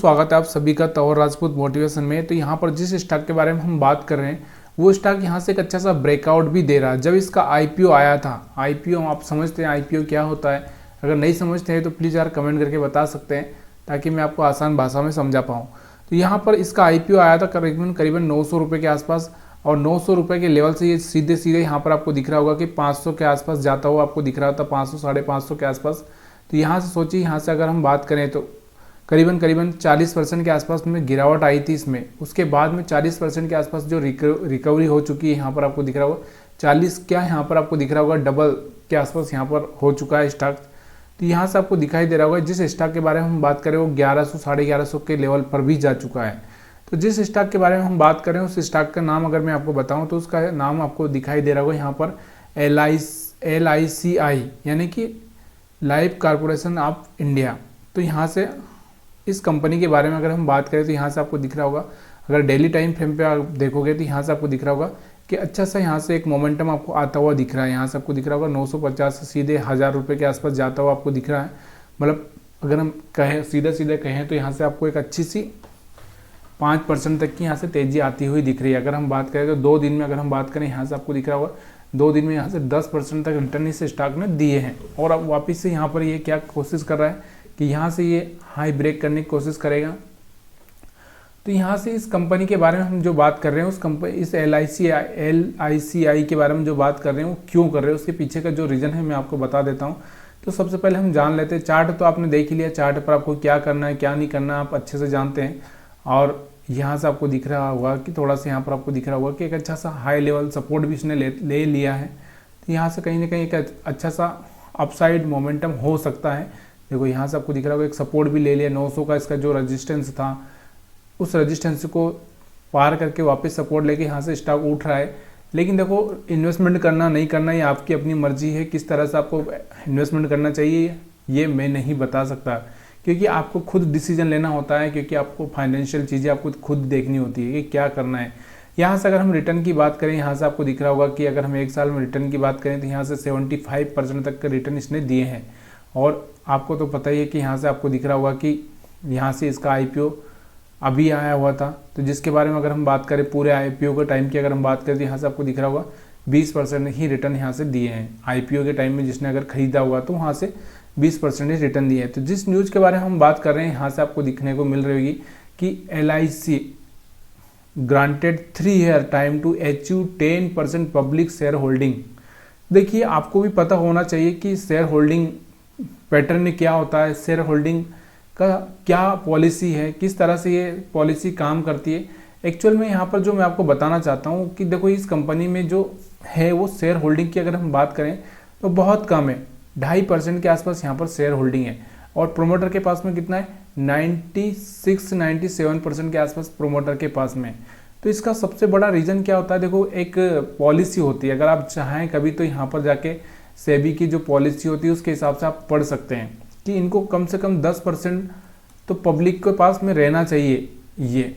स्वागत है आप सभी का तौर राजपूत मोटिवेशन में। तो यहाँ पर जिस स्टॉक के बारे में हम बात कर रहे हैं वो स्टॉक यहाँ से एक अच्छा सा ब्रेकआउट भी दे रहा है। जब इसका आईपीओ आया था, आईपीओ आप समझते हैं आईपीओ क्या होता है? अगर नहीं समझते हैं तो प्लीज़ यार कमेंट करके बता सकते हैं ताकि मैं आपको आसान भाषा में समझा पाऊँ। तो यहाँ पर इसका आईपीओ आया था करीबन 900 रुपये के आसपास, और 900 रुपये के लेवल से ये सीधे सीधे यहाँ पर आपको दिख रहा होगा कि 500 के आसपास जाता हुआ आपको दिख रहा था, 500 550 के आसपास। तो यहाँ से सोचिए, यहाँ से अगर हम बात करें तो करीबन 40% के आसपास में गिरावट आई थी इसमें। उसके बाद में 40% के आसपास जो रिकवरी हो चुकी है, यहाँ पर आपको दिख रहा होगा 40 क्या यहाँ पर आपको दिख रहा होगा डबल के आसपास यहाँ पर हो चुका है स्टॉक। तो यहाँ से आपको दिखाई दे रहा होगा जिस स्टॉक के बारे में हम बात करें वो 1100 1150 के लेवल पर भी जा चुका है। तो जिस स्टॉक के बारे में हम बात करें उस स्टॉक का नाम अगर मैं आपको बताऊँ तो उसका नाम आपको दिखाई दे रहा होगा यहाँ पर LICI, यानी कि लाइफ कॉरपोरेशन ऑफ इंडिया। तो यहाँ से इस कंपनी के बारे में अगर हम बात करें तो यहाँ से आपको दिख रहा होगा, अगर डेली टाइम फ्रेम पे आप देखोगे तो यहाँ से आपको दिख रहा होगा कि अच्छा सा यहाँ से एक मोमेंटम आपको आता हुआ दिख रहा है। यहाँ से आपको दिख रहा होगा 950 से सीधे 1000 रुपये के आसपास जाता हुआ आपको दिख रहा है। मतलब अगर हम कहें सीधे कहें तो यहाँ से आपको एक अच्छी सी 5% तक की यहाँ से तेज़ी आती हुई दिख रही है। अगर हम बात करें तो 2 दिन में अगर हम बात करें यहाँ से आपको दिख रहा होगा 2 दिन में यहाँ से 10% तक रिटर्न इस स्टॉक ने दिए हैं। और अब वापस से यहाँ पर ये क्या कोशिश कर रहा है कि यहाँ से ये हाई ब्रेक करने की कोशिश करेगा। तो यहाँ से इस कंपनी के बारे में हम जो बात कर रहे हैं उस कंपनी इस LICI के बारे में जो बात कर रहे हैं वो क्यों कर रहे हैं, उसके पीछे का जो रीज़न है मैं आपको बता देता हूँ। तो सबसे पहले हम जान लेते हैं, चार्ट तो आपने देख ही लिया, चार्ट पर आपको क्या करना है क्या नहीं करना है आप अच्छे से जानते हैं। और यहाँ से आपको दिख रहा होगा कि थोड़ा सा यहाँ पर आपको दिख रहा होगा कि एक अच्छा सा हाई लेवल सपोर्ट भी इसने ले लिया है। तो यहाँ से कहीं ना कहीं एक अच्छा सा अपसाइड मोमेंटम हो सकता है। देखो यहाँ से आपको दिख रहा होगा एक सपोर्ट भी ले लिया 900 का, इसका जो रेजिस्टेंस था उस रेजिस्टेंस को पार करके वापस सपोर्ट लेके यहाँ से स्टॉक उठ रहा है। लेकिन देखो इन्वेस्टमेंट करना नहीं करना ये आपकी अपनी मर्जी है, किस तरह से आपको इन्वेस्टमेंट करना चाहिए ये मैं नहीं बता सकता, क्योंकि आपको खुद डिसीजन लेना होता है, क्योंकि आपको फाइनेंशियल चीज़ें आपको खुद देखनी होती है कि क्या करना है। यहाँ से अगर हम रिटर्न की बात करें, यहाँ से आपको दिख रहा होगा कि अगर हम 1 साल में रिटर्न की बात करें तो यहाँ से 75% तक का रिटर्न इसने दिए हैं। और आपको तो पता ही है कि यहाँ से आपको दिख रहा होगा कि यहाँ से इसका आईपीओ अभी आया हुआ था, तो जिसके बारे में अगर हम बात करें पूरे आईपीओ के टाइम की अगर हम बात करें तो यहाँ से आपको दिख रहा होगा 20% ही रिटर्न यहाँ से दिए हैं। आईपीओ के टाइम में जिसने अगर खरीदा हुआ तो वहाँ से 20% रिटर्न दिए हैं। तो जिस न्यूज़ के बारे में हम बात कर रहे हैं यहाँ से आपको दिखने को मिल रही होगी कि LIC granted 3 year time to achieve 10% public share holding. देखिए आपको भी पता होना चाहिए कि शेयर होल्डिंग पैटर्न क्या होता है, शेयर होल्डिंग का क्या पॉलिसी है, किस तरह से ये पॉलिसी काम करती है। एक्चुअल में यहाँ पर जो मैं आपको बताना चाहता हूँ कि देखो इस कंपनी में जो है वो शेयर होल्डिंग की अगर हम बात करें तो बहुत कम है, 2.5% के आसपास यहाँ पर शेयर होल्डिंग है। और प्रोमोटर के पास में कितना है 96-97% के आसपास प्रोमोटर के पास में। तो इसका सबसे बड़ा रीज़न क्या होता है, देखो एक पॉलिसी होती है, अगर आप चाहें कभी तो यहाँ पर जाके सेबी की जो पॉलिसी होती है उसके हिसाब से आप पढ़ सकते हैं कि इनको कम से कम 10% तो पब्लिक के पास में रहना चाहिए। ये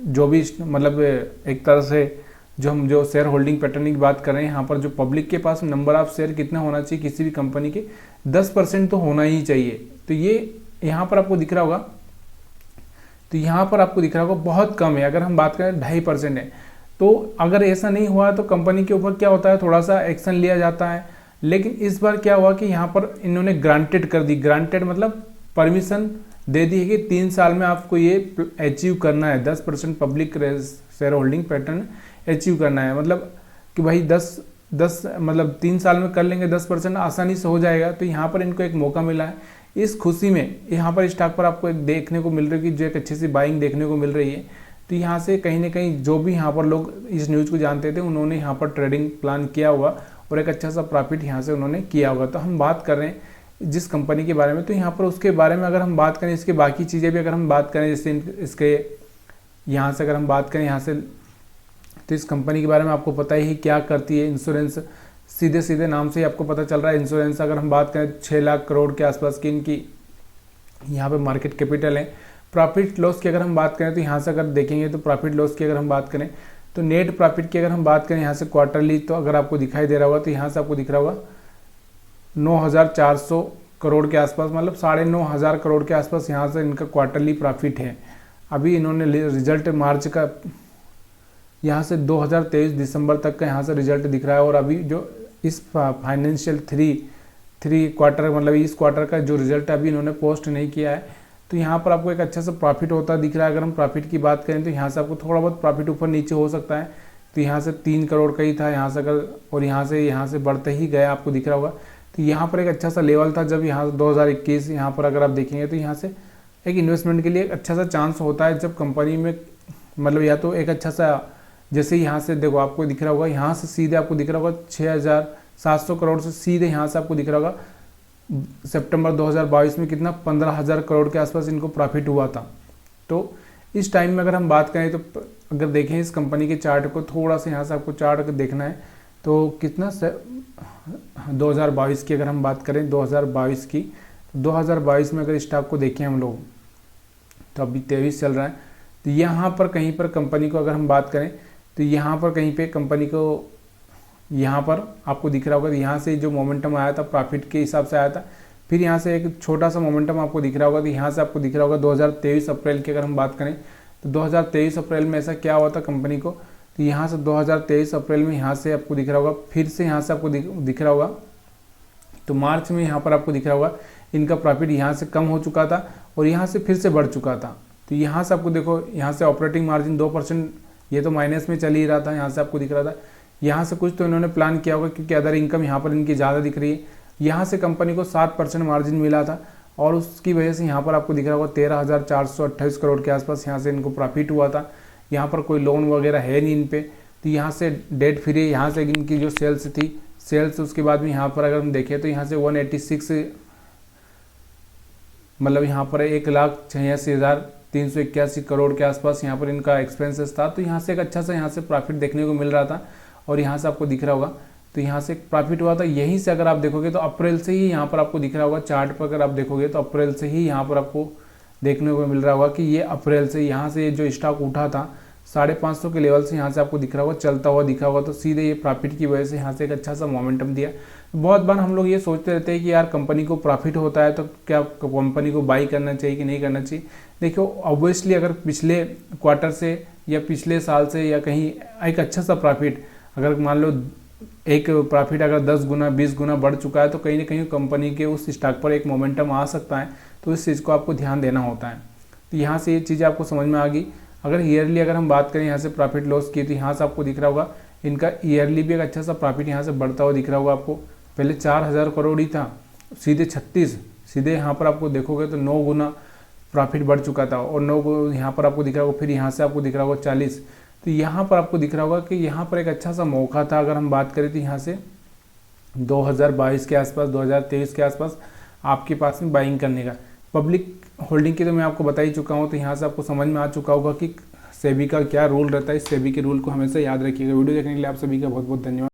जो भी मतलब एक तरह से जो शेयर होल्डिंग पैटर्न की बात कर रहे हैं यहाँ पर जो पब्लिक के पास नंबर ऑफ शेयर कितना होना चाहिए किसी भी कंपनी के 10% तो होना ही चाहिए। तो ये यहाँ पर आपको दिख रहा होगा, तो यहाँ पर आपको दिख रहा होगा बहुत कम है। अगर हम बात करें 2.5% है, तो अगर ऐसा नहीं हुआ तो कंपनी के ऊपर क्या होता है थोड़ा सा एक्शन लिया जाता है। लेकिन इस बार क्या हुआ कि यहाँ पर इन्होंने ग्रांटेड कर दी, ग्रांटेड मतलब परमिशन दे दी है कि 3 साल में आपको ये अचीव करना है, 10% public share holding pattern achieve करना है। मतलब कि भाई 10 मतलब 3 साल में कर लेंगे 10%, आसानी से हो जाएगा। तो यहाँ पर इनको एक मौका मिला है, इस खुशी में यहाँ पर स्टॉक पर आपको एक देखने को मिल रही है कि जो एक अच्छी सी बाइंग देखने को मिल रही है। तो यहाँ से कहीं ना कहीं जो भी यहाँ पर लोग इस न्यूज़ को जानते थे उन्होंने यहाँ पर ट्रेडिंग प्लान किया हुआ और एक अच्छा सा प्रॉफिट यहाँ से उन्होंने किया होगा। तो हम बात कर रहे हैं जिस कंपनी के बारे में, तो यहाँ पर उसके बारे में अगर हम बात करें, इसके बाकी चीज़ें भी अगर हम बात करें, जैसे इसके यहाँ से अगर हम बात करें यहाँ से, तो इस कंपनी के बारे में आपको पता ही क्या करती है। इंश्योरेंस, सीधे नाम से ही आपको पता चल रहा है इंश्योरेंस। अगर हम बात करें 6 लाख करोड़ के आसपास की इनकी यहाँ पे मार्केट कैपिटल है। प्रॉफिट लॉस की अगर हम बात करें तो यहाँ से अगर देखेंगे तो प्रॉफिट लॉस की अगर हम बात करें तो नेट प्रॉफिट की अगर हम बात करें यहाँ से क्वार्टरली, तो अगर आपको दिखाई दे रहा होगा तो यहाँ से आपको दिख रहा होगा करोड़ के आसपास, मतलब 9,500 करोड़ के आसपास यहाँ से इनका क्वार्टरली प्रॉफिट है। अभी इन्होंने रिजल्ट मार्च का यहाँ से 2023 दिसंबर तक का यहाँ से रिजल्ट दिख रहा है, और अभी जो इस फाइनेंशियल थ्री क्वार्टर, मतलब इस क्वार्टर का जो रिजल्ट अभी इन्होंने पोस्ट नहीं किया है, तो यहाँ पर आपको एक अच्छा सा प्रॉफिट होता दिख रहा है। अगर हम प्रॉफिट की बात करें तो यहाँ से आपको थोड़ा बहुत प्रॉफिट ऊपर नीचे हो सकता है। तो यहाँ से 3 करोड़ का ही था यहाँ से, अगर और यहाँ से बढ़ते ही गया, आपको दिख रहा होगा। तो यहाँ पर एक अच्छा सा लेवल था जब यहाँ 2021, यहाँ पर अगर आप देखेंगे तो यहाँ से एक इन्वेस्टमेंट के लिए एक अच्छा सा चांस होता है जब कंपनी में, मतलब या तो एक अच्छा सा, जैसे यहाँ से देखो आपको दिख रहा होगा, यहाँ से सीधे आपको दिख रहा होगा 6,700 करोड़ से सीधे यहाँ से आपको दिख रहा होगा सितंबर 2022 में कितना 15,000 करोड़ के आसपास इनको प्रॉफिट हुआ था। तो इस टाइम में अगर हम बात करें तो अगर देखें इस कंपनी के चार्ट को, थोड़ा सा यहाँ से आपको चार्ट देखना है तो कितना 2022 की अगर हम बात करें 2022 की, 2022 में अगर स्टॉक को देखें हम लोग, तो अभी 23 चल रहा है। तो यहाँ पर कहीं पर कंपनी को अगर हम बात करें तो यहाँ पर कहीं पे कंपनी को, यहाँ पर आपको दिख रहा होगा, यहाँ से जो मोमेंटम आया था प्रॉफिट के हिसाब से आया था, फिर यहाँ से एक छोटा सा मोमेंटम आपको दिख रहा होगा। तो यहाँ से आपको दिख रहा होगा 2023 अप्रैल की अगर हम बात करें तो 2023 अप्रैल में ऐसा क्या हुआ था कंपनी को, तो यहाँ से 2023 अप्रैल में यहाँ से आपको दिख रहा होगा, फिर से यहाँ से आपको दिख रहा होगा। तो मार्च में यहाँ पर आपको दिख रहा होगा इनका प्रॉफिट यहाँ से कम हो चुका था और यहाँ से फिर से बढ़ चुका था। तो यहाँ से आपको देखो, यहाँ से ऑपरेटिंग मार्जिन 2%, ये तो माइनस में चल ही रहा था, यहाँ से आपको दिख रहा था। यहाँ से कुछ तो इन्होंने प्लान किया होगा क्योंकि अदर इनकम यहाँ पर इनकी ज़्यादा दिख रही है। यहाँ से कंपनी को 7% मार्जिन मिला था और उसकी वजह से यहाँ पर आपको दिख रहा होगा 13,428 करोड़ के आसपास यहाँ से इनको प्रॉफिट हुआ था। यहाँ पर कोई लोन वगैरह है नहीं इन पे, तो यहाँ से डेट फ्री, यहाँ से इनकी जो सेल्स थी, सेल्स उसके बाद में यहाँ पर अगर हम देखें तो यहाँ से 186, मतलब यहाँ पर 1,86,381 करोड़ के आसपास यहाँ पर इनका एक्सपेंसेस था। तो यहाँ से एक अच्छा सा यहाँ से प्रॉफिट देखने को मिल रहा था और यहाँ से आपको दिख रहा होगा, तो यहाँ से प्रॉफिट हुआ था। यहीं से अगर आप देखोगे तो अप्रैल से ही यहाँ पर आपको दिख रहा होगा, चार्ट पर अगर आप देखोगे तो अप्रैल से ही यहाँ पर आपको देखने को मिल रहा होगा कि ये अप्रैल से यहाँ से जो स्टॉक उठा था 550 के लेवल से, यहाँ से आपको दिख रहा होगा चलता हुआ दिखा होगा। तो सीधे ये प्रॉफिट की वजह से यहाँ से एक अच्छा सा मोमेंटम दिया। बहुत बार हम लोग ये सोचते रहते हैं कि यार कंपनी को प्रॉफिट होता है तो क्या कंपनी को बाई करना चाहिए कि नहीं करना चाहिए। देखो ऑब्वियसली अगर पिछले क्वार्टर से या पिछले साल से या कहीं एक अच्छा सा प्रॉफिट, अगर मान लो एक प्रॉफिट अगर 10 गुना 20 गुना बढ़ चुका है तो कहीं ना कहीं कंपनी के उस स्टॉक पर एक मोमेंटम आ सकता है। तो इस चीज़ को आपको ध्यान देना होता है। तो यहाँ से ये चीज़ें आपको समझ में आ गई। अगर ईयरली अगर हम बात करें यहाँ से प्रॉफिट लॉस की, तो यहाँ से आपको दिख रहा होगा इनका ईयरली भी एक अच्छा सा प्रॉफिट यहाँ से बढ़ता हुआ दिख रहा होगा आपको। पहले 4,000 करोड़ ही था, सीधे 36, सीधे यहाँ पर आपको देखोगे तो 9 गुना प्रॉफिट बढ़ चुका था और 9 यहाँ पर आपको दिख रहा होगा, फिर यहाँ से आपको दिख रहा होगा 40। तो यहाँ पर आपको दिख रहा होगा कि यहाँ पर एक अच्छा सा मौका था। अगर हम बात करें तो यहाँ से 2022 के आसपास, 2023 के आसपास आपके पास में बाइंग करने का। पब्लिक होल्डिंग की तो मैं आपको बता ही चुका हूँ, तो यहाँ से आपको समझ में आ चुका होगा कि सेबी का क्या रूल रहता है। इस सेबी के रूल को हमेशा याद रखिएगा। वीडियो देखने के लिए आप सभी का बहुत बहुत धन्यवाद।